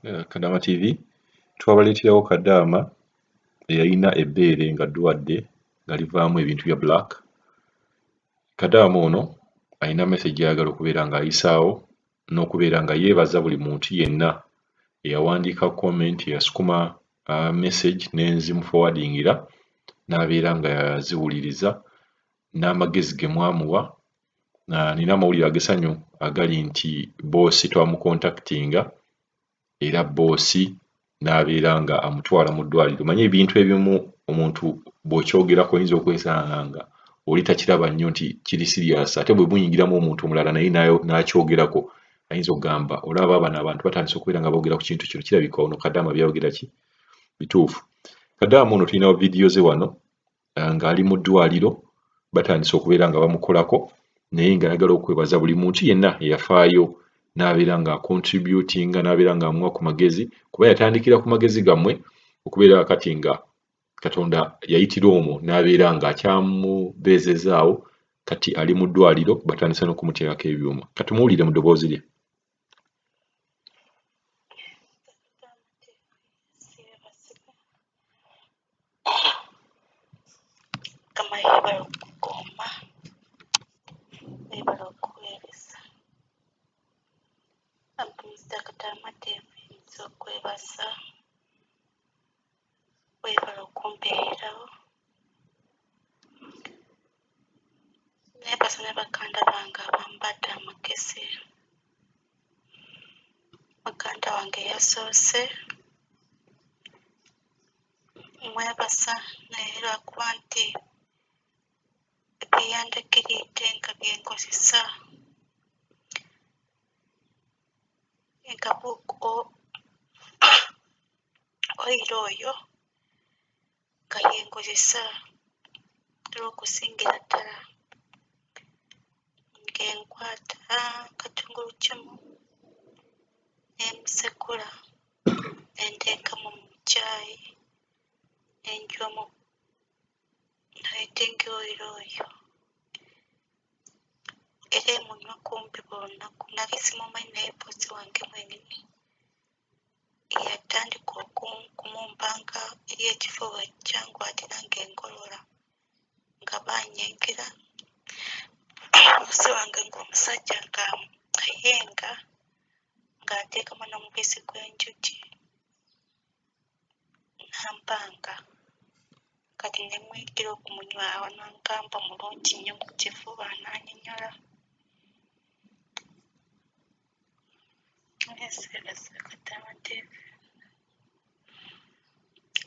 Kadaama TV twabaleeterawo Kadaama eyalina ebbeere nga ddwadde nga livaamu ebintu bya black. Kadaama ono alina message ayagala okubeera ng'ayisaawo n'okubeera nga yeebaza buli muntu yenna eyawandiika comment, eyasukuma message n'enzimuforwardingira n'abeera nga yaziwuliriza n'amagezi ge mwamuwa. Nina amawulire ag'essanyu agali nti boosi twamukontaktinga era boosi n'abeera nga amutwala mu ddwaliro. Manye ebintu ebimu omuntu bw'okyogerako oyinza okwesanga nga oli takiraba nnyo nti kiri serious, ate bwe muyingiramu omuntu omulala naye n'akyogerako ayinza okugamba olaba bano abantu batandise okubeera nga boogera ku kintu kino, kirabika ono Kadaama byayogera ki bituufu. Kadaama ono tulina vidiyo ze wano ng'ali mu ddwaliro, batandise okubeera nga bamukolako naye ng'ayagala okwebaza buli muntu yenna eyafaayo n'abeera nga contributinga n'abeera nga amuwa ku magezi, kuba yatandikira ku magezi gammwe okubeera kati nga Katonda yayitira omwo n'abeera nga akyamubeezezaawo, kati ali mu ddwaliro batandise n'okumuteerako ebyuma. Katumuwulire mu ddoboozi lye. Mwebale okumbeerawo. Neebaza ne baganda bange abambadde amagezi. Muganda wange yasoose. Mwebaza naye lwakuba nti byeyandagiridde nga bye nkozesa nga oyiro oyo nga yenkozesa olw'okusingira ddala ng'enkwata katungulu kimu n'emusekula n'enteekamu mu caayi n'enjwamu nayetenga oyiro oyo era emunywa kumpi buli lunaku. Nali simumanyi naye boosi wange mwenyini yatandika okumumpanga eri ekifuba kyangu ate nange engolola nga banyenkera. Boosi wange ng'omusajja ng'ayenga ng'ateekamu n'omubisi gw'enjuki nampanga, kati ne mwigira okumunywa awo n'ankamba mulungi nnyo mu kifuba n'anyonyola. Kadaama TV.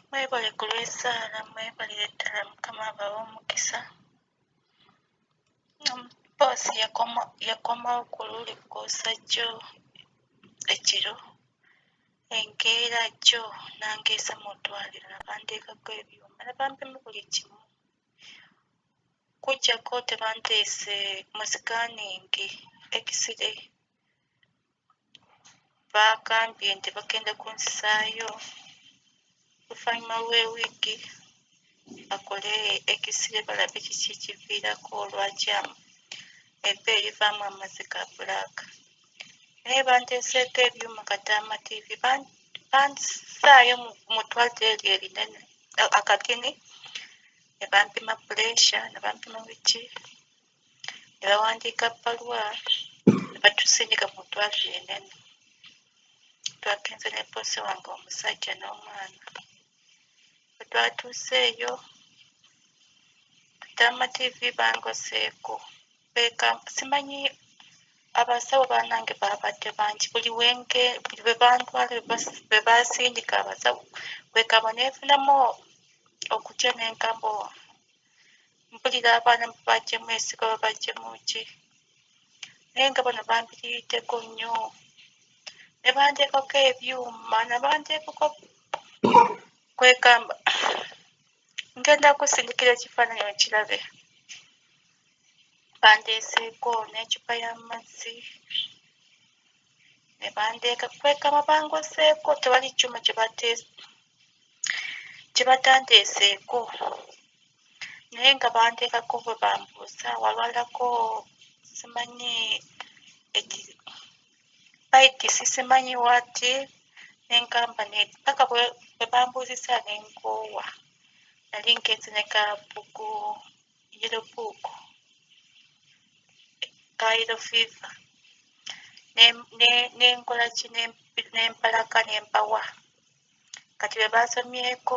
Mwebale ku lw'essaala, mwebalire ddala, Mukama abawe omukisa. Boosi yakomawo ku luli koosa jjo ekiro, enkeera jjo nangeesa mu ddwaliro nabanteekako ebyuma nabampima buli kimu. Kujjako tebanteese mu sikaaningi X-ray, baagambye nti bagenda kunsisaayo oluvannyuma lw'ewiiki bakole X-ray balabe kiki kiviirako lwaki ebbeeyi livaamu amazzi ga bbulaaka. Naye banteeseeko ebyuma Kadaama TV, bansaayo mu ddwaliro eryo erinene akageni, ne bampima puleesha, ne bampima biki, ne bawandiika bbaluwa, ne batusindika mu ddwaliro erinene. Twagenze ne boosi wange omusajja n'omwana. Bwe twatuuseeyo Kadaama TV bangoseeko. Simanyi abasawo bannange baabadde bangi, buli bwe bantwala bwe baasindika abasawo bwekaba neefunamu okutya n'enkambo. Mpulira abaana babajjemu esiga babajjemu ki, naye nga bano bambiriddeko nnyo. Ne banteekako ebyuma, ne banteekako kwekamba ngenda kusindikira ekifaananyi okirabe. Bandeeseeko n'ecupa y'amazzi ne bandeeka kwekama bangoseeko, tewali kyuma kye batanteeseeko. Naye nga banteekako bwe bambuuza walwalako simanyi baitisi simanyi wati n'enkamba paka bwe bambuuzisa n'enkoowa nali ngenze ne kabugu yerobuuku ka yellow fever n'enkola ki n'empalaka n'empawa kati bwe basomyeko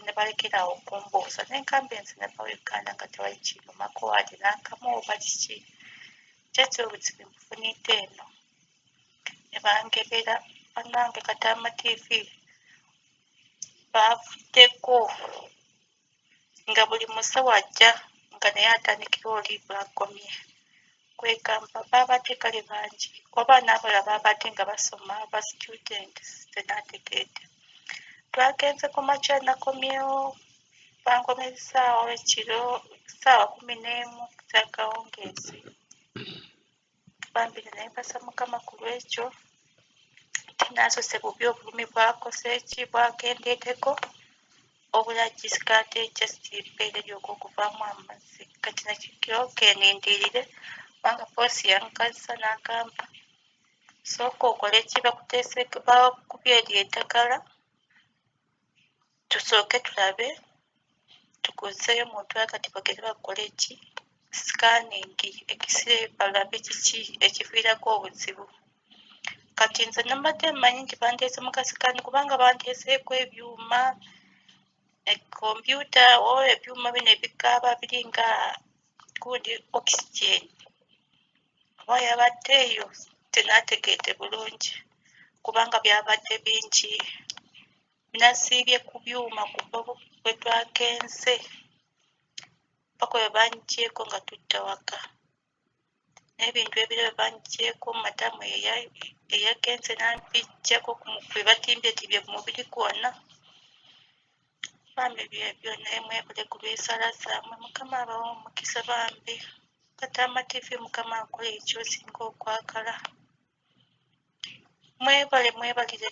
ne balekerawo okumbuuza n'enkamba ensi ne bawa Uganda nga tewali kinumako wadde n'akamu oba kiki kyekyo obuzibu bufunidde eno ne bangebera bannange Kadaama TV bavuddeko nga buli musawo ajja nga naye atandikira oli bw'akomye kwegamba babadde kale bangi oba n'abalala babadde nga basoma aba students tenategeedde twagenze ku makya nakomyewo bankomeza essaawa ekiro ssaawa 11 za kawungeezi bambira naye mbasa Mukama ku lwekyo tinasose bubi obulumi bwakose ki bwagendeeteko obulagi sikaate ekyasitiripeere lyokokuvaamu amazzi kati nakikiro kenindirire kubanga poosi yankazisa n'agamba sooka okole ki bakubye eryo eddagala tusooke tulabe tukuzeeyo muntu akati bagere bakole ki sikaaningi ekisire balabe kiki ekiviirako obuzibu kati nze nabadde mmanyi nti bandeese mu kasikaani kubanga bandeeseeko ebyuma kompyuta oba ebyuma bino ebikaaba biringa gundi oxygen oba yabaddeeyo tenategeedde bulungi kubanga byabadde bingi binasiibye ku byuma kuba bwe twagenze paka bwe bangyeko nga tudda waka n'ebintu ebirala bwe bangyeko madamu eyagenze nambijjako bwe batimbye tibye ku mubiri gwonna bambi byebyo naye mwebale ku lw'esalazaamwe Mukama abawa omukisa bambi Kadaama TV Mukama akola ekyosinga okwagala mwebalire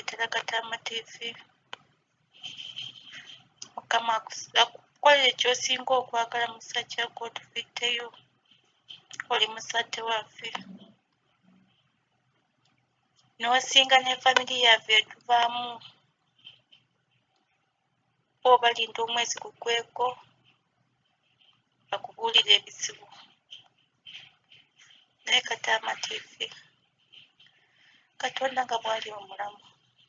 ddala Kadaama TV Mukama akukolera ekyosinga okwagala musajja gwe otufiddeyo oli musadde waffe n'osinga ne famire yaffe etuvaamu oba linda omwezi gugweko bakubuulira ebizibu naye Kadaama TV Katonda nga bw'ali omulamu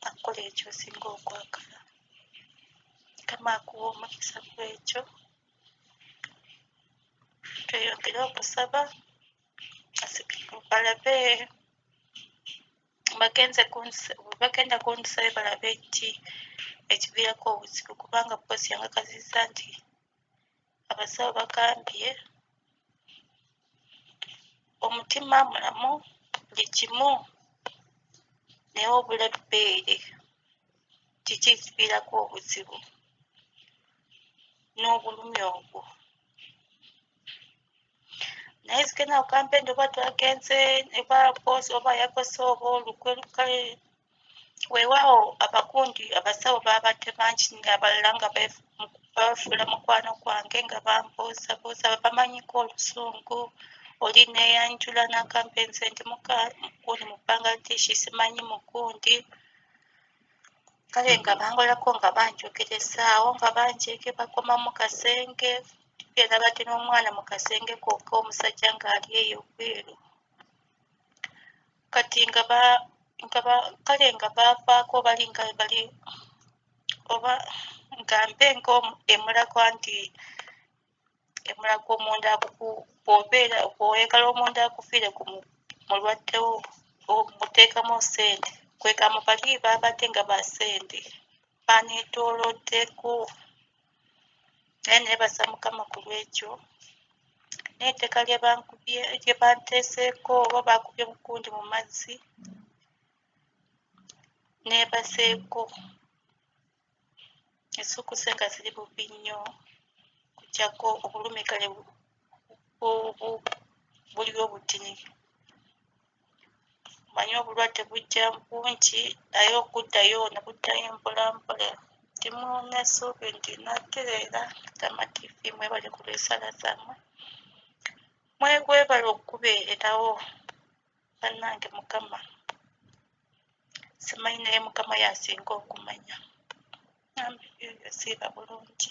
akola ekyosinga okwagala Mukama akuwa omukisa gw'ekyo tweyongere okusaba balabe bagenda kunsabe balabe ki ekiviirako obuzibu kubanga poosi yangakazizza nti abasawo bagambye omutima mulamu buli kimu naye obula bbeere kiki ekiviirako obuzibu n'obulumi obwo naye zigenda kugamba endoba twagenze eba poosi oba yakose oba olukwe lukale weewaawo abakundi abasawo babadde bangi abalala nga bafuula mukwano gwange nga bambuuzabuuza bamanyiko olusungu oli neeyanjula n'agamba enze ndi mukundi mu Bangladesh simanyi mukundi kale nga bangolako nga banjogeresaawo nga banjeege bakoma mu kasenge nabadde n'omwana mu kasenge kokka omusajja ng'ali eyo bweru kati kale nga baavaako bali nga bali oba ngambe emulago nti emulago omunda bw'obeera bw'oyagala omunda akufiire ku mulwaddewo muteekamu sente kwegamba bali babadde nga basente baneetooloddeko naye neebasa Mukama ku lwekyo n'etteka lye banteeseeko oba bakubye mukundi mu mazzi neebaseeko essukkuse nga ziri bubi nnyo kugyako obulumi kale buliwo butini manyi obulwadde bujja bungi naye okuddayo ne buddayo mpolampola timuuna essuubi nti natereera Kadaama TV mwebale ku lw'ensala zammwe mwebale okubeererawo bannange mukama simanyi naye mukama yasinga okumanya nambi ebyo siiba bulungi